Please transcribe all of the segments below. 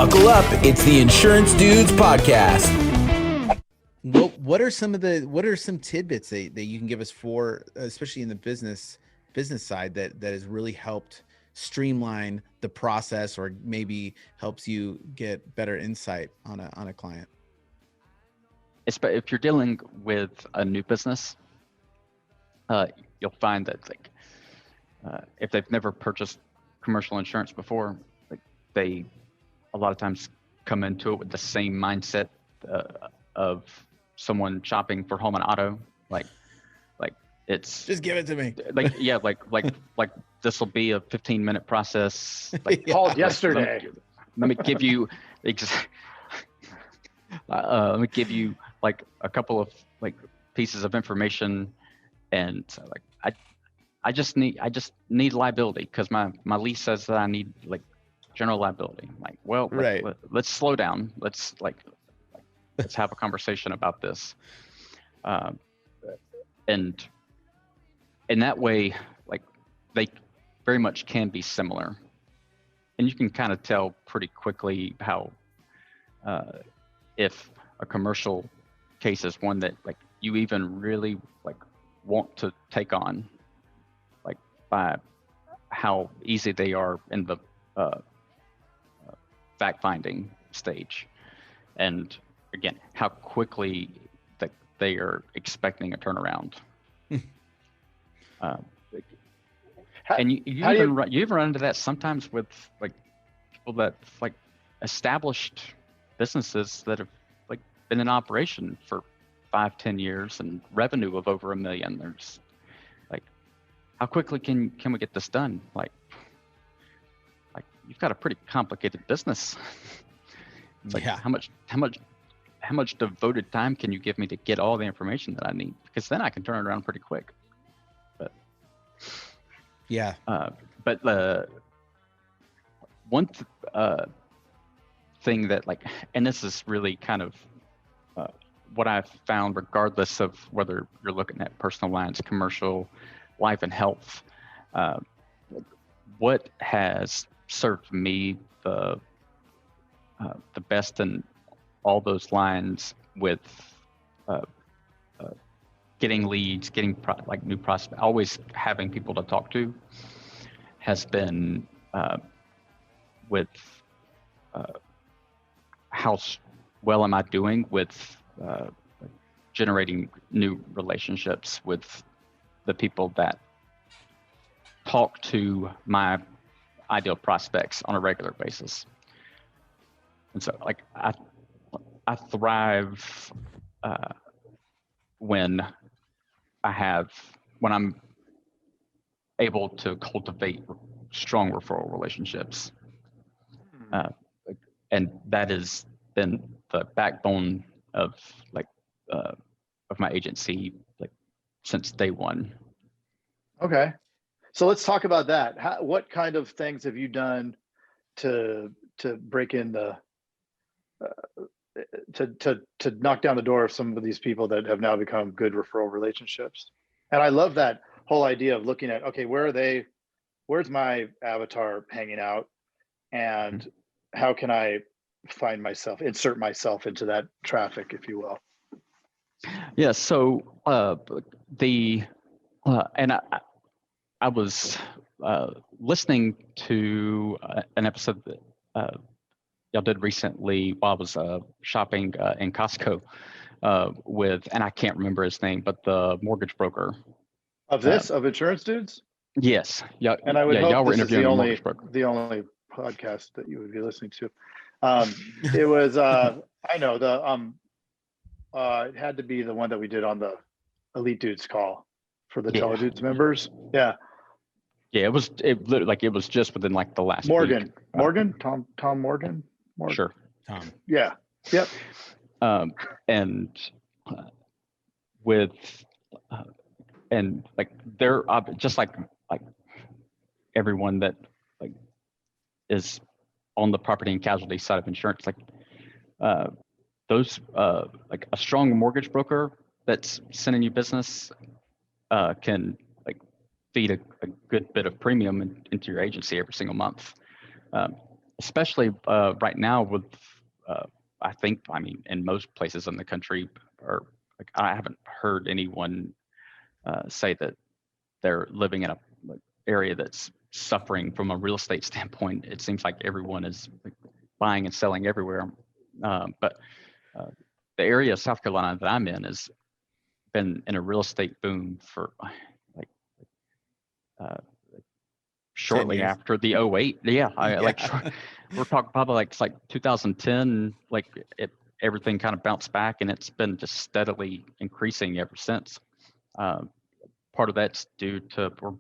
Buckle up, it's the Insurance Dudes podcast. What are some tidbits that you can give us for, especially in the business side, that has really helped streamline the process, or maybe helps you get better insight on a client? If you're dealing with a new business, you'll find that if they've never purchased commercial insurance before, they a lot of times come into it with the same mindset of someone shopping for home and auto. Like it's just give it to me. Like this will be a 15-minute process. Called yesterday. Let me give you a couple of pieces of information, and I just need liability because my lease says that I need general liability. Right. Let's slow down. Let's have a conversation about this. And in that way, they very much can be similar, and you can kind of tell pretty quickly how if a commercial case is one that you even really want to take on, by how easy they are in the fact-finding stage, and again, how quickly they are expecting a turnaround. And you even run into that sometimes with people that established businesses that have been in operation for 5-10 years and revenue of over $1 million. There's how quickly can we get this done? You've got a pretty complicated business. It's how much devoted time can you give me to get all the information that I need? Because then I can turn it around pretty quick. But yeah. But one thing that and this is really kind of what I've found, regardless of whether you're looking at personal lines, commercial, life and health, what has served me the best in all those lines with getting leads, getting new prospects, always having people to talk to, has been with how well am I doing with generating new relationships with the people that talk to my ideal prospects on a regular basis. And so I thrive when I'm able to cultivate strong referral relationships. And that has been the backbone of my agency since day one. Okay, so let's talk about that. What kind of things have you done to break in to knock down the door of some of these people that have now become good referral relationships? And I love that whole idea of looking at, okay, where are they? Where's my avatar hanging out? And how can I insert myself into that traffic, if you will? Yeah. So and I was listening to an episode that y'all did recently while I was shopping in Costco with, and I can't remember his name, but the mortgage broker. Of Insurance Dudes? Yes. Yeah. And I would hope y'all were this is the only podcast that you would be listening to. It was I know it had to be the one that we did on the Elite Dudes call for the Teledudes members. Yeah. Yeah, it was just within the last Morgan. week. Morgan? Tom Morgan? Sure. Tom. Yeah. Yep. And with and they're just like everyone that is on the property and casualty side of insurance, those a strong mortgage broker that's sending you business can feed a good bit of premium into your agency every single month. especially right now with, I mean, in most places in the country, or like I haven't heard anyone say that they're living in a area that's suffering from a real estate standpoint. It seems like everyone is like buying and selling everywhere. But the area of South Carolina that I'm in has been in a real estate boom for like shortly 10 years. after the '08. Yeah, Yeah. we're talking probably like it's like 2010. Like everything kind of bounced back, and it's been just steadily increasing ever since. Part of that's due to we're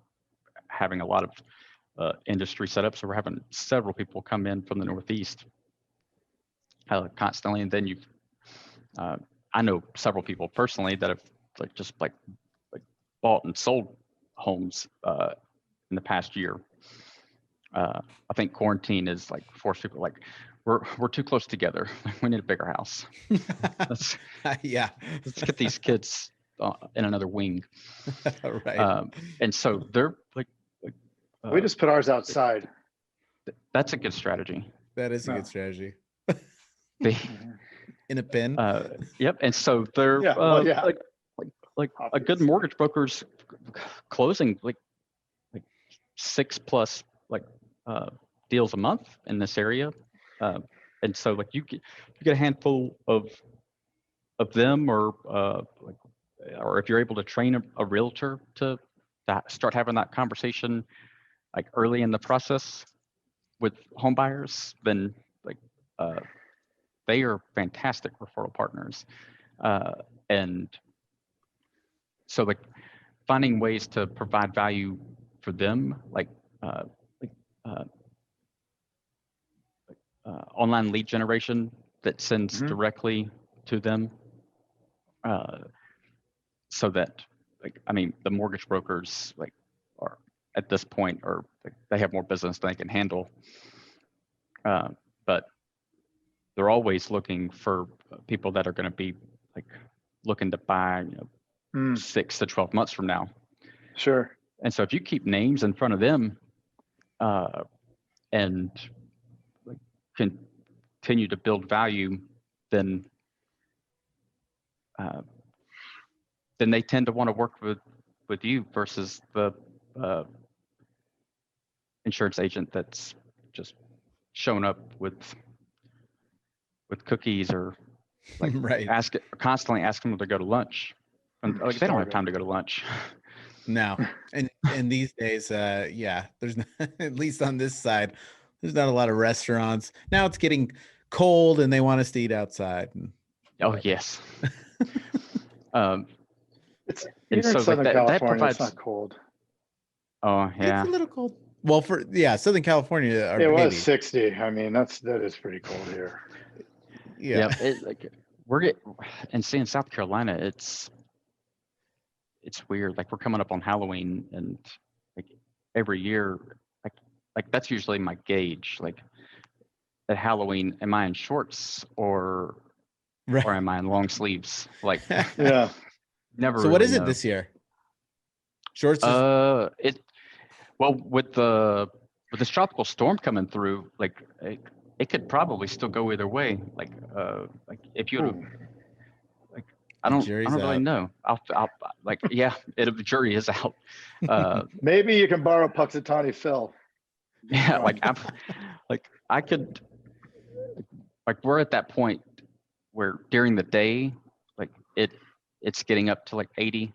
having a lot of industry setups. So we're having several people come in from the Northeast constantly, and then you've I know several people personally that have just bought and sold homes in the past year. I think quarantine is like forced people we're too close together. We need a bigger house. Yeah. Let's get these kids in another wing. Right. And so they're We just put ours outside. That's a good strategy. That is a No. good strategy. They, In a pen. yep. And so they're Yeah, well, yeah. like a good Obvious. mortgage broker's closing like 6+ deals a month in this area. And so like you get a handful of them, or if you're able to train a realtor to start having that conversation like early in the process with home buyers, then they are fantastic referral partners. And so like finding ways to provide value for them, online lead generation that sends directly to them, so that the mortgage brokers are at this point they have more business than they can handle, but they're always looking for people that are going to be looking to buy 6 to 12 months from now. Sure. And so if you keep names in front of them and continue to build value, then they tend to want to work with you versus the insurance agent that's just shown up with cookies or Right. constantly asking them to go to lunch. And they don't have time to go to lunch. No. And these days, there's not, at least on this side, there's not a lot of restaurants. Now it's getting cold and they want us to eat outside. Oh yes. It's And here in so, Southern that California. provides- It's not cold. Oh yeah. It's a little cold. Well, for Southern California, or It was maybe. 60. I mean, that is pretty cold here. Yeah. And see, in South Carolina, it's weird. Like we're coming up on Halloween, and every year, that's usually my gauge. Like at Halloween, am I in shorts or Right. am I in long sleeves? Like Yeah. never. So what really is it know. this year? Shorts. Well, with this tropical storm coming through, it could probably still go either way. If you I don't really know. I'll the jury is out. Maybe you can borrow Puxatawny Phil. Yeah, I could, we're at that point where during the day, it's getting up to 80,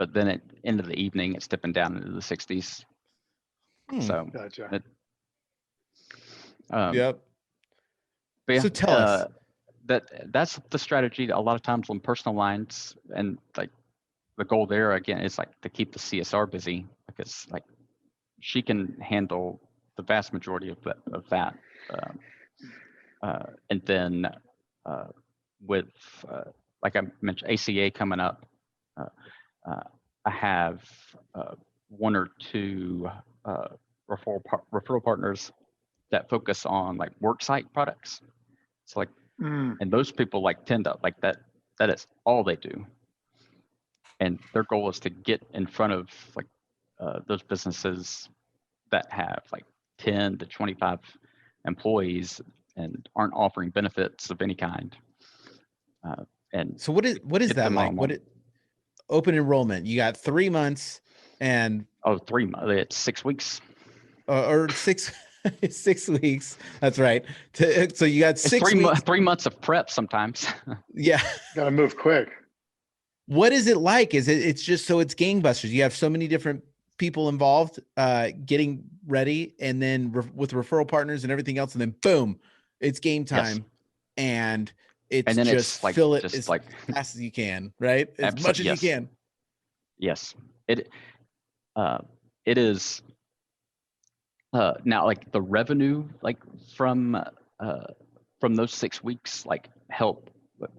but then at end of the evening, it's dipping down into the 60s. So Gotcha. Yep. But yeah, So tell us. That's the strategy a lot of times on personal lines, and the goal there again is to keep the CSR busy, because she can handle the vast majority of that, and then with like I mentioned, ACA coming up, I have one or two referral partners that focus on worksite products. So and those people tend to that is all they do. And their goal is to get in front of those businesses that have 10 to 25 employees and aren't offering benefits of any kind. And So what is get that them like? on- What it open enrollment? You got 3 months and Oh, 3 months. It's 6 weeks. or 6 6 weeks. That's right. So you got It's 6 weeks. 3 months of prep sometimes. Yeah. Got to move quick. What is it like? It's just so it's gangbusters. You have so many different people involved getting ready, and then with referral partners and everything else, and then boom, it's game time. Yes. And it's And then just it's like fill it just as like fast as you can, right? As much as yes. you can. Yes. It is now like the revenue like from those 6 weeks like help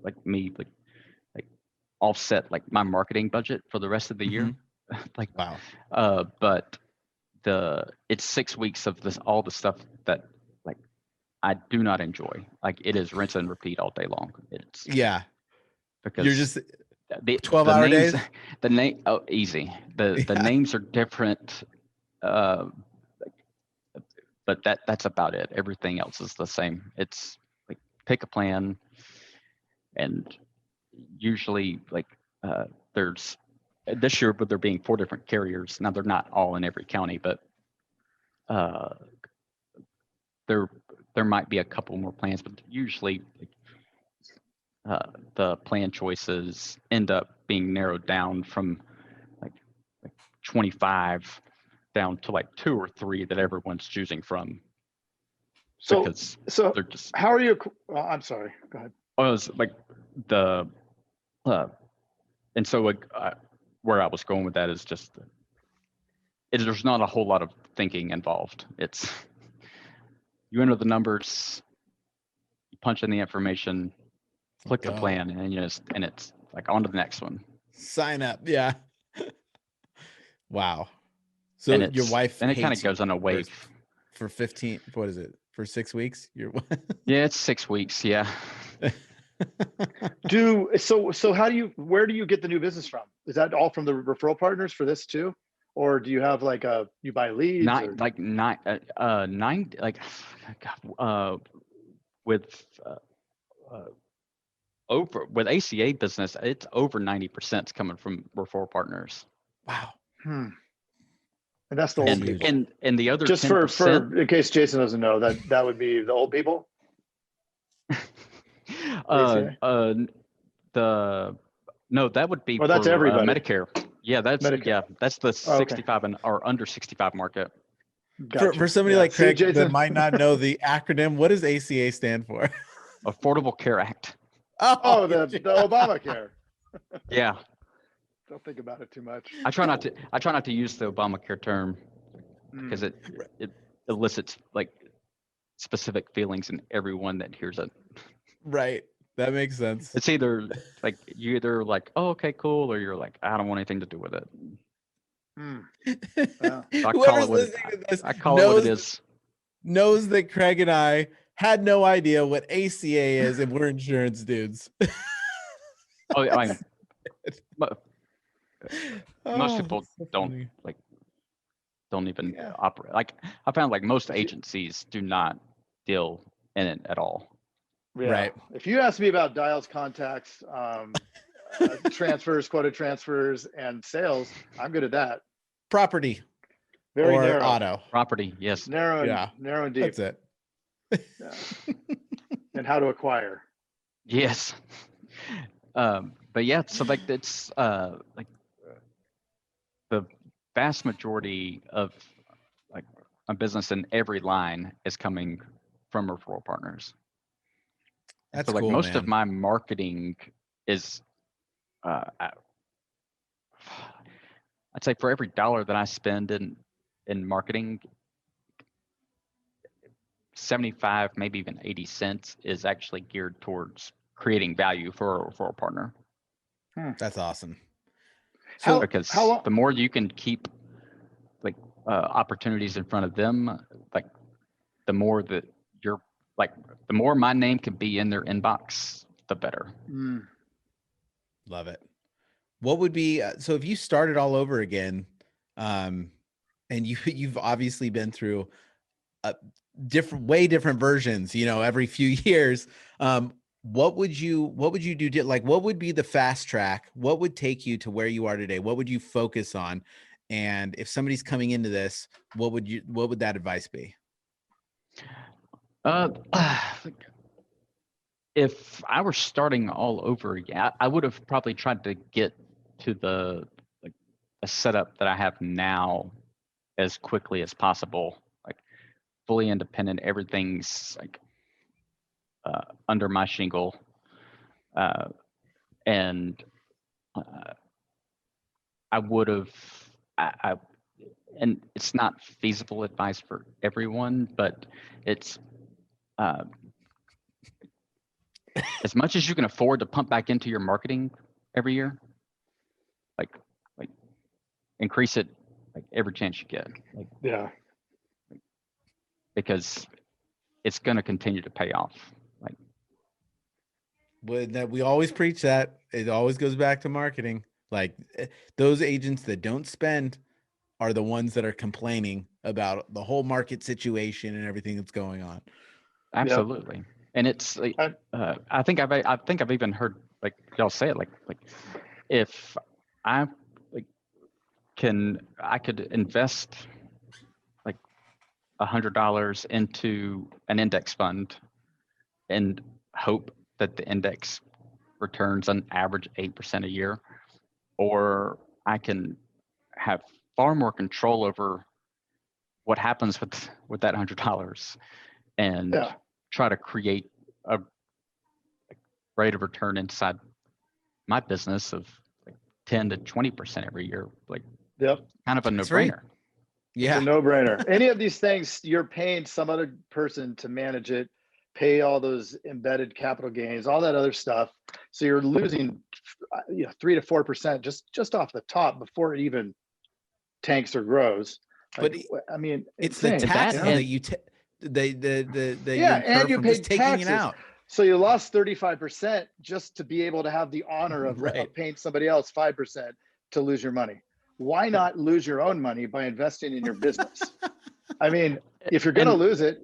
like me like offset like my marketing budget for the rest of the year. Like Wow. but it's 6 weeks of this all the stuff that like I do not enjoy. Like it is rinse and repeat all day long. It's Yeah. because You're just the 12-hour names, days? the name easy. The Yeah. names are different. But that's about it. Everything else is the same. It's like pick a plan, and usually like there's this year, but there being 4 different carriers. Now they're not all in every county, but there might be a couple more plans, but usually the plan choices end up being narrowed down from like 25 down to like 2 or 3 that everyone's choosing from. So, Because so they're just how are you? I'm sorry. Go ahead. I was like the and so like where I was going with that is just there's not a whole lot of thinking involved. It's you enter the numbers, you punch in the information, click the Go. plan, and and it's like on to the next one. Sign up. Yeah. Wow. So And your wife and it kind of hates you goes on a wave. for 15, what is it? For 6 weeks? Yeah, it's 6 weeks. Yeah. So where do you get the new business from? Is that all from the referral partners for this too? Or do you have like you buy leads? With with ACA business, it's over 90% coming from referral partners. Wow. And that's the old people. And the other just 10%, for in case Jason doesn't know, that would be the old people. No, that would be that's for everybody. Medicare. Yeah, that's Medicare. yeah, that's the 65 or under 65 market. Gotcha. For somebody like Craig Jason, that might not know the acronym, what does ACA stand for? Affordable Care Act. the Obamacare. Yeah. Don't think about it too much. I try not to use the Obamacare term because it elicits like specific feelings in everyone that hears it. Right. That makes sense. It's either like you either like, oh, okay, cool, or you're like, I don't want anything to do with it. Yeah. I Whoever's listening to this I call it what it is. Knows that Craig and I had no idea what ACA is, and we're insurance dudes. Oh, most people don't even operate. Like I found like most agencies do not deal in it at all. Yeah. Right. If you ask me about dials, contacts, transfers, quoted transfers, and sales, I'm good at that. Property. Very or narrow. auto. Property, yes. Narrow and deep. That's it. Yeah. And how to acquire. Yes. But yeah, so like it's like the vast majority of like a business in every line is coming from referral partners. That's so like cool, most man. of my marketing is I'd say for every dollar that I spend in marketing, 75, maybe even 80 cents is actually geared towards creating value for a referral partner. That's awesome. So because the more you can keep like opportunities in front of them, like the more that you're like, the more my name can be in their inbox, the better. Love it. What would be, so if you started all over again, and you've obviously been through way different versions, every few years. What would you do? Like, what would be the fast track? What would take you to where you are today? What would you focus on? And if somebody's coming into this, what would that advice be? If I were starting all over again, I would have probably tried to get to a setup that I have now as quickly as possible, like fully independent. Everything's like under my shingle, and I would have. And it's not feasible advice for everyone, but it's as much as you can afford to pump back into your marketing every year, like increase it like every chance you get. Because it's going to continue to pay off. That we always preach that. It always goes back to marketing. Like, those agents that don't spend are the ones that are complaining about the whole market situation and everything that's going on. Absolutely. Yep. And it's like, I think I've even heard like y'all say it, like if I could invest like $100 into an index fund and hope that the index returns on average 8% a year, or I can have far more control over what happens with that $100 and try to create a rate of return inside my business of like 10 to 20% every year. Like, kind of a no-brainer. Right. Yeah, it's a no-brainer. Any of these things, you're paying some other person to manage it, pay all those embedded capital gains, all that other stuff. So you're losing 3 to 4% just off the top before it even tanks or grows. But I mean, it's the taxes that you and you pay taxes. It out. So you lost 35% just to be able to have the honor of paying somebody else 5% to lose your money. Why not lose your own money by investing in your business? I mean, if you're going to lose it,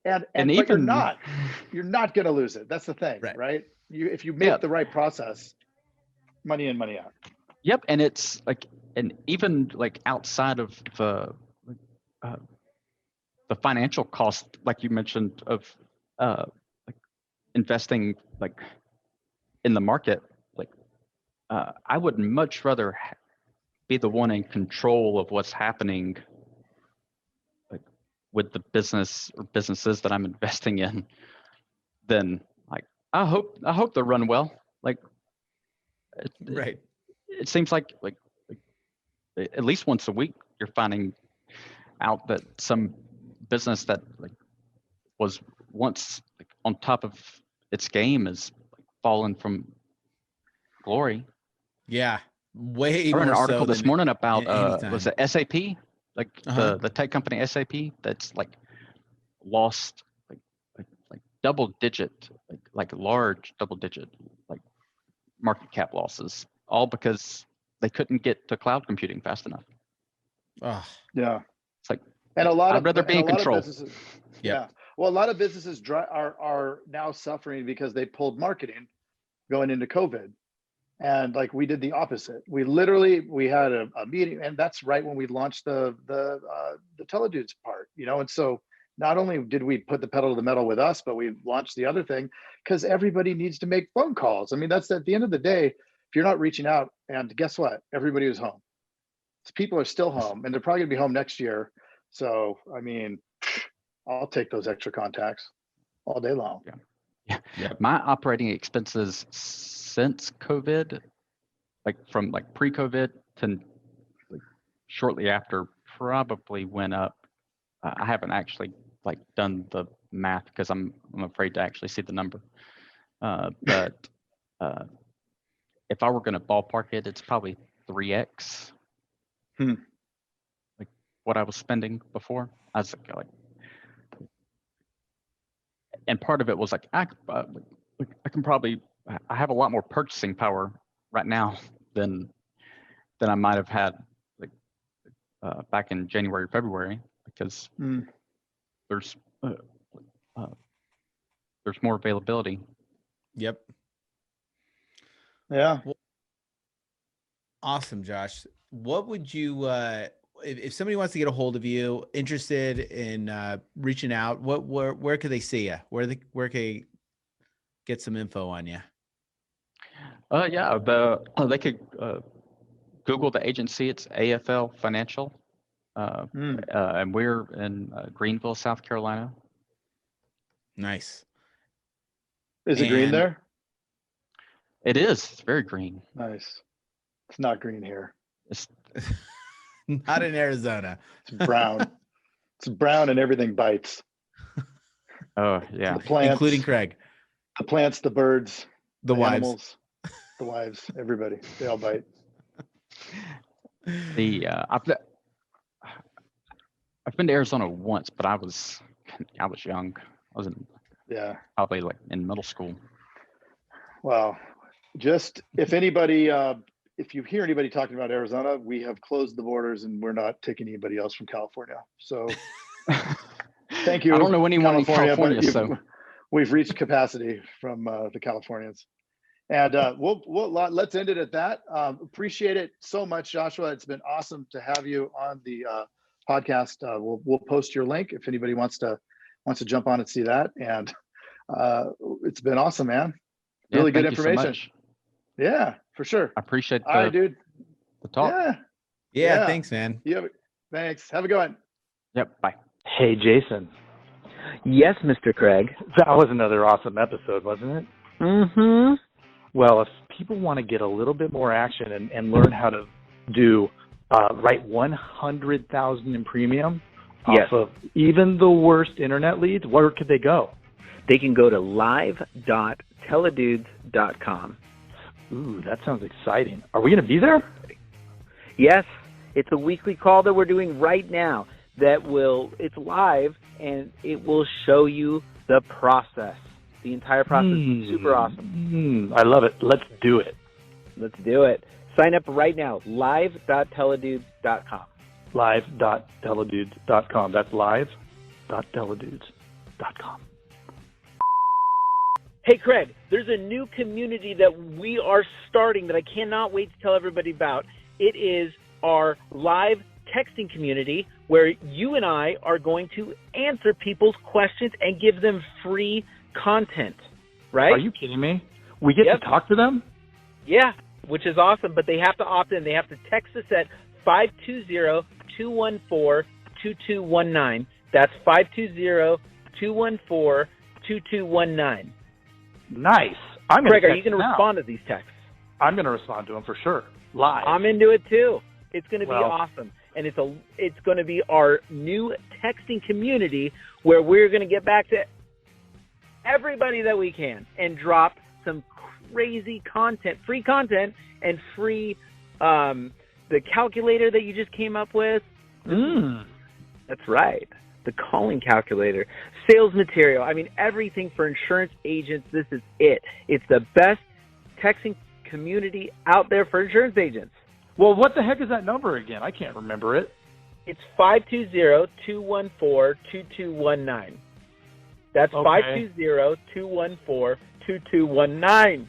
but you're not going to lose it. That's the thing, right? If you make the right process, money in, money out. Yep. And it's like, and even like outside of the financial cost, like you mentioned, of like investing like in the market, like I would much rather be the one in control of what's happening like with the business or businesses that I'm investing in than like I hope they run well. Like it seems like at least once a week you're finding out that some business that like was once like on top of its game is like fallen from glory. Yeah, way. I read an article so this morning about was it SAP, like the tech company SAP that's like lost like double digit like large double digit like market cap losses, all because they couldn't get to cloud computing fast enough. Yeah. It's like, and I'd rather be in control. Well, a lot of businesses are now suffering because they pulled marketing going into COVID. And like we did the opposite. We had a meeting, and that's right when we launched the Teledudes part, and so not only did we put the pedal to the metal with us, but we launched the other thing because everybody needs to make phone calls. I mean, that's at the end of the day, if you're not reaching out, and guess what? Everybody was home. People are still home, and they're probably gonna be home next year. So, I mean, I'll take those extra contacts all day long. Yeah. My operating expenses since COVID, like from like pre-COVID to like shortly after, probably went up. I haven't actually like done the math because I'm afraid to actually see the number. But if I were going to ballpark it, it's probably 3x. Like what I was spending before. I was like, and part of it was like I can probably, I have a lot more purchasing power right now than I might have had like back in January, February, because there's there's more availability. Yep. Yeah. Awesome, Josh. What would you, if somebody wants to get a hold of you, interested in reaching out, where could they see you? Where can they get some info on you? Yeah, they could Google the agency. It's AFL Financial, and we're in Greenville, South Carolina. Nice. Is it green And- there? It is. It's very green. Nice. It's not green here. It's Not in Arizona. It's brown. It's brown and everything bites. oh yeah. The plants, Including Craig. the plants, the birds, The wives. animals, the wives, everybody. They all bite. I've been to Arizona once, but I was young. I was probably like in middle school. Well, just if anybody, if you hear anybody talking about Arizona, we have closed the borders and we're not taking anybody else from California. So thank you. I don't know anyone in California, but so we've reached capacity from the Californians. And let's end it at that. Appreciate it so much, Joshua. It's been awesome to have you on the podcast. We'll post your link if anybody wants to jump on and see that. And it's been awesome, man. Really good information. So Yeah, for sure. I appreciate All right, dude. the talk. Yeah. Thanks, man. Thanks. Have a good one. Yep. Bye. Hey, Jason. Yes, Mr. Craig. That was another awesome episode, wasn't it? Mm-hmm. Well, if people want to get a little bit more action and learn how to do write 100,000 in premium Yes. off of even the worst internet leads, where could they go? They can go to live.teledudes.com. Ooh, that sounds exciting. Are we going to be there? Yes, it's a weekly call that we're doing right now it's live and it will show you the process. The entire process is super awesome. I love it. Let's do it. Let's do it. Sign up right now, live.teledudes.com. Live.teledudes.com. That's live.teledudes.com. Hey, Craig, there's a new community that we are starting that I cannot wait to tell everybody about. It is our live texting community where you and I are going to answer people's questions and give them free content, right? Are you kidding me? We get Yep. to talk to them? Yeah, which is awesome, but they have to opt in. They have to text us at 520-214-2219. That's 520-214-2219. Nice. I'm Craig, are text you going to now. respond to these texts? I'm going to respond to them for sure. Live. I'm into it too. It's going to be Well- awesome. And it's going to be our new texting community where we're going to get back to everybody that we can and drop some crazy content, free content, and free the calculator that you just came up with. That's right. The calling calculator, sales material. I mean, everything for insurance agents. This is it. It's the best texting community out there for insurance agents. Well, what the heck is that number again? I can't remember it. It's 520-214-2219. That's Okay. 520-214-2219.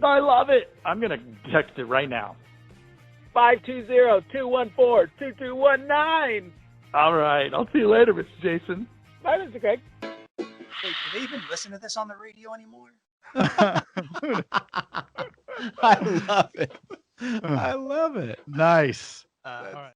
I love it. I'm going to text it right now. 520-214-2219. All right. I'll see you later, Mr. Jason. Bye, Mr. Craig. Wait, do they even listen to this on the radio anymore? I love it. I love it. Nice. All right.